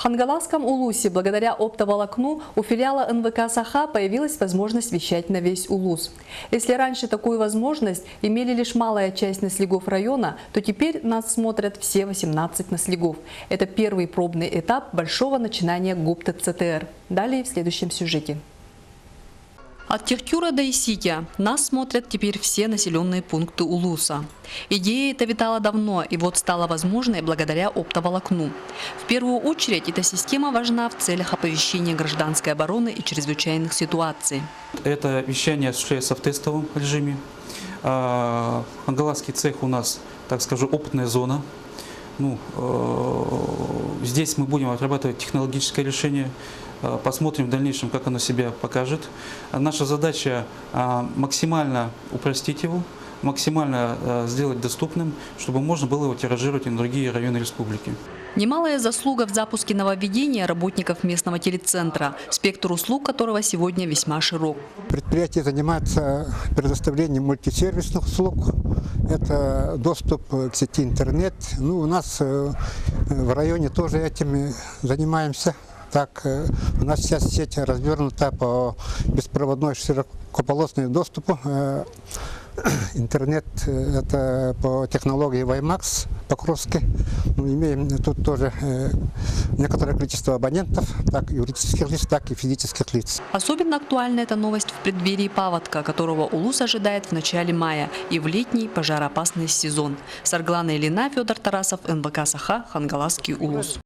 В Хангаласском Улусе благодаря оптоволокну у филиала НВК «Саха» появилась возможность вещать на весь Улус. Если раньше такую возможность имели лишь малая часть наслегов района, то теперь нас смотрят все 18 наслегов. Это первый пробный этап большого начинания ГУПТ ЦТР. Далее в следующем сюжете. От Теркюра до Иситя нас смотрят теперь все населенные пункты Улуса. Идея эта витала давно и вот стала возможной благодаря оптоволокну. В первую очередь эта система важна в целях оповещения гражданской обороны и чрезвычайных ситуаций. Это вещание осуществляется в тестовом режиме. Хангаласский цех у нас, так скажу, опытная зона. Здесь мы будем отрабатывать технологическое решение. Посмотрим в дальнейшем, как оно себя покажет. Наша задача максимально упростить его, максимально сделать доступным, чтобы можно было его тиражировать и на другие районы республики. Немалая заслуга в запуске нововведения работников местного телецентра, спектр услуг которого сегодня весьма широк. Предприятие занимается предоставлением мультисервисных услуг. Это доступ к сети интернет. У нас в районе тоже этим занимаемся. Так, у нас сейчас сеть развернута по беспроводной широкополосному доступу. Интернет – это по технологии WiMAX Покровске. Имеем тут тоже некоторое количество абонентов, как юридических лиц, так и физических лиц. Особенно актуальна эта новость в преддверии паводка, которого Улус ожидает в начале мая и в летний пожароопасный сезон. Сарглана Ильина, Федор Тарасов, НВК «Саха», Хангаласский Улус.